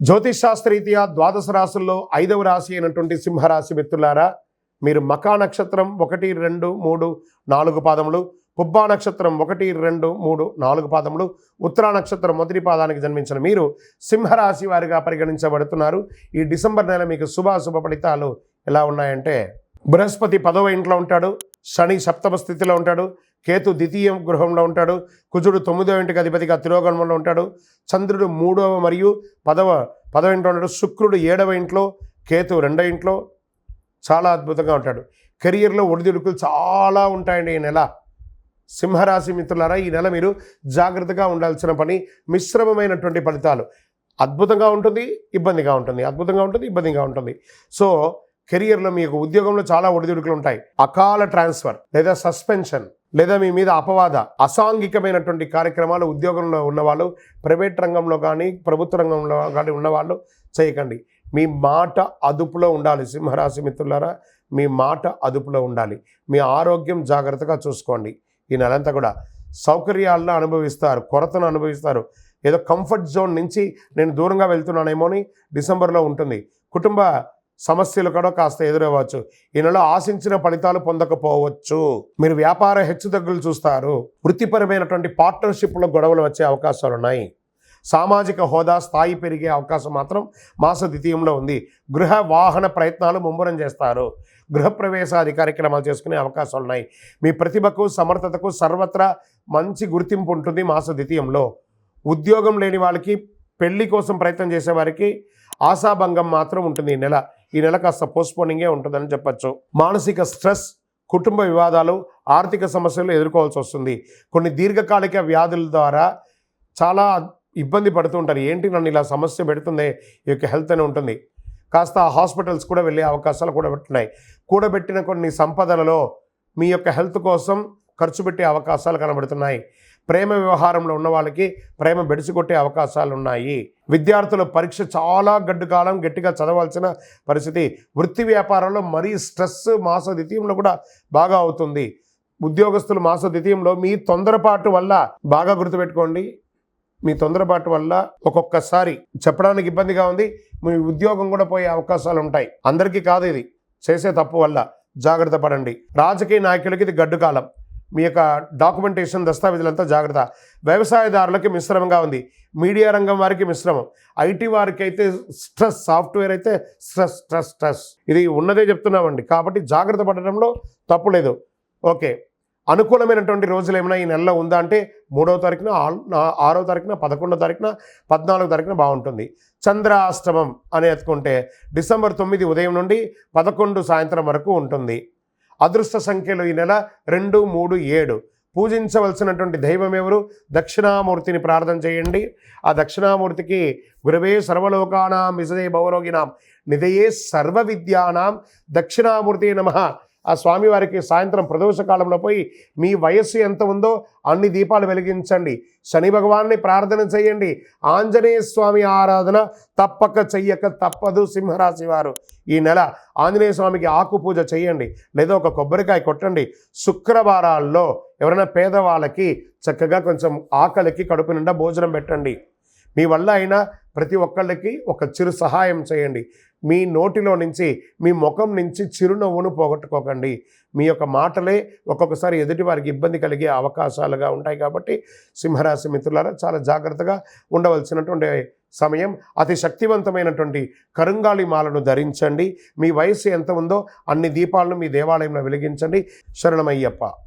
జ్యోతిష్ శాస్త్రరీత్యా ద్వాదశ రాశుల్లో 5వ రాశి అయినటువంటి సింహరాశి మిత్రులారా, మీరు మకా నక్షత్రం 1, 2, 3, 4 పాదములు, పుబ్బా నక్షత్రం 1, 2, 3, 4 పాదములు, ఉత్తరా నక్షత్రం మొదటి పాదానికి జన్మించిన మీరు సింహరాశి వారిగా పరిగణించబడుతున్నారు. ఈ డిసెంబర్ నెల మీకు శుభాశుభ ఫలితాలు ఎలా ఉన్నాయంటే, బృహస్పతి 10వ ఇంట్లో ఉంటాడు, శని సప్తమ స్థితిలో ఉంటాడు, కేతు ద్వితీయ గృహంలో ఉంటాడు, కుజుడు 9వ ఇంటికి అధిపతిగా తిరోగమనంలో ఉంటాడు, చంద్రుడు 3వ మరియు 10వ ఇంట్లో ఉంటాడు, శుక్రుడు 7వ ఇంట్లో, కేతు 2వ ఇంట్లో. చాలా అద్భుతంగా ఉంటాడు. కెరియర్లో ఒడిదుడుకులు చాలా ఉంటాయండి ఈ నెల. సింహరాశి మిత్రులారా, ఈ నెల మీరు జాగ్రత్తగా ఉండాల్సిన పని. మిశ్రమమైనటువంటి ఫలితాలు. అద్భుతంగా ఉంటుంది, ఇబ్బందిగా ఉంటుంది, అద్భుతంగా ఉంటుంది, ఇబ్బందిగా ఉంటుంది. సో కెరియర్లో మీకు ఉద్యోగంలో చాలా ఒడిదుడుకులు ఉంటాయి. అకాల ట్రాన్స్ఫర్ లేదా సస్పెన్షన్ లేదా మీ మీద అపవాద అసాంఘికమైనటువంటి కార్యక్రమాలు ఉద్యోగంలో ఉన్నవాళ్ళు, ప్రైవేట్ రంగంలో కానీ ప్రభుత్వ రంగంలో కానీ ఉన్నవాళ్ళు చేయకండి. మీ మాట అదుపులో ఉండాలి. సింహరాశి మిత్రులారా, మీ మాట అదుపులో ఉండాలి. మీ ఆరోగ్యం జాగ్రత్తగా చూసుకోండి. ఈ నెలంతా కూడా సౌకర్యాలను అనుభవిస్తారు, కొరతను అనుభవిస్తారు. ఏదో కంఫర్ట్ జోన్ నుంచి నేను దూరంగా వెళ్తున్నానేమో అని డిసెంబర్లో ఉంటుంది. కుటుంబ సమస్యలు కూడా కాస్త ఎదురవ్వచ్చు. ఈ నెల ఆశించిన ఫలితాలు పొందకపోవచ్చు. మీరు వ్యాపార హెచ్చుతగ్గులు చూస్తారు. వృత్తిపరమైనటువంటి పార్ట్నర్షిప్లో గొడవలు వచ్చే అవకాశాలు ఉన్నాయి. సామాజిక హోదా స్థాయి పెరిగే అవకాశం మాత్రం మాస ద్వితీయంలో ఉంది. గృహ వాహన ప్రయత్నాలు ముమ్మరం చేస్తారు. గృహప్రవేశాది కార్యక్రమాలు చేసుకునే అవకాశాలు ఉన్నాయి. మీ ప్రతిభకు సమర్థతకు సర్వత్రా మంచి గుర్తింపు ఉంటుంది మాస ద్వితీయంలో. ఉద్యోగం లేని వాళ్ళకి, పెళ్లి కోసం ప్రయత్నం చేసేవారికి ఆశాభంగం మాత్రం ఉంటుంది ఈ నెల కాస్త పోస్ట్పోనింగే ఉంటుందని చెప్పచ్చు. మానసిక స్ట్రెస్, కుటుంబ వివాదాలు, ఆర్థిక సమస్యలు ఎదుర్కోవాల్సి వస్తుంది. కొన్ని దీర్ఘకాలిక వ్యాధుల ద్వారా చాలా ఇబ్బంది పడుతూ ఉంటారు. ఏంటి నన్ను ఇలా సమస్య పెడుతుంది, ఈ యొక్క హెల్త్ అని ఉంటుంది. కాస్త హాస్పిటల్స్ కూడా వెళ్ళే అవకాశాలు కూడా పెట్టున్నాయి. కూడబెట్టిన కొన్ని సంపదలలో మీ యొక్క హెల్త్ కోసం ఖర్చు పెట్టే అవకాశాలు కనబడుతున్నాయి. ప్రేమ వ్యవహారంలో ఉన్న వాళ్ళకి ప్రేమ బెడిసికొట్టే అవకాశాలు ఉన్నాయి. విద్యార్థుల పరీక్ష చాలా గడ్డుకాలం గట్టిగా చదవాల్సిన పరిస్థితి. వృత్తి వ్యాపారంలో మరీ స్ట్రెస్ మాస ద్వితీయంలో కూడా బాగా అవుతుంది. ఉద్యోగస్తులు మాస ద్వితీయంలో మీ తొందరపాటు వల్ల, బాగా గుర్తుపెట్టుకోండి, మీ తొందరపాటు వల్ల ఒక్కొక్కసారి చెప్పడానికి ఇబ్బందిగా ఉంది, మీ ఉద్యోగం కూడా పోయే అవకాశాలు ఉంటాయి. అందరికీ కాదు, ఇది చేసే తప్పు వల్ల జాగ్రత్త పడండి. రాజకీయ నాయకులకి ఇది గడ్డు కాలం. మీ యొక్క డాక్యుమెంటేషన్ దస్తావేజులంతా జాగ్రత్త. వ్యవసాయదారులకి మిశ్రమంగా ఉంది. మీడియా రంగం వారికి మిశ్రమం. ఐటీ వారికి అయితే స్ట్రెస్, సాఫ్ట్వేర్ అయితే స్ట్రెస్ స్ట్రెస్ స్ట్రెస్. ఇది ఉన్నదే చెప్తున్నామండి. కాబట్టి జాగ్రత్త పడడంలో తప్పు లేదు. ఓకే, అనుకూలమైనటువంటి రోజులు ఏమైనా ఈ నెలలో ఉందా అంటే 3వ తారీఖున, 6వ తారీఖున, 11వ తారీఖున, 14వ తారీఖున బాగుంటుంది. చంద్రాష్టమం అని ఎత్తుకుంటే డిసెంబర్ 9 ఉదయం నుండి 11 సాయంత్రం వరకు ఉంటుంది. అదృష్ట సంఖ్యలు ఈ నెల 2, 3, 7. పూజించవలసినటువంటి దైవం ఎవరు? దక్షిణామూర్తిని ప్రార్థన చేయండి. ఆ దక్షిణామూర్తికి గురవే సర్వలోకానాం విజయే భవరోగినాం నిధయే సర్వ విద్యానాం దక్షిణామూర్తి నమః. ఆ స్వామివారికి సాయంత్రం ప్రదోష కాలంలో పోయి మీ వయస్సు ఎంత ఉందో అన్ని దీపాలు వెలిగించండి. శని భగవాన్ని ప్రార్థన చేయండి. ఆంజనేయ స్వామి ఆరాధన తప్పక చెయ్యక తప్పదు. సింహరాశి వారు ఈ నెల ఆంజనేయ స్వామికి ఆకు పూజ చేయండి, లేదా ఒక కొబ్బరికాయ కొట్టండి. శుక్రవారాల్లో ఎవరైనా పేదవాళ్ళకి చక్కగా కొంచెం ఆకలికి కడుపు నిండా భోజనం పెట్టండి. మీ వల్ల అయినా ప్రతి ఒక్కళ్ళకి ఒక చిరు సహాయం చేయండి. మీ నోటిలో నుంచి, మీ ముఖం నుంచి చిరునవ్వును పోగొట్టుకోకండి. మీ యొక్క మాటలే ఒక్కొక్కసారి ఎదుటి వారికి ఇబ్బంది కలిగే అవకాశాలుగా ఉంటాయి. కాబట్టి సింహరాశి మిత్రులారా, చాలా జాగ్రత్తగా ఉండవలసినటువంటి సమయం. అతి శక్తివంతమైనటువంటి కరుంగాళి మాలను ధరించండి. మీ వయస్సు ఎంత ఉందో అన్ని దీపాలను మీ దేవాలయంలో వెలిగించండి. శరణమయ్యప్ప.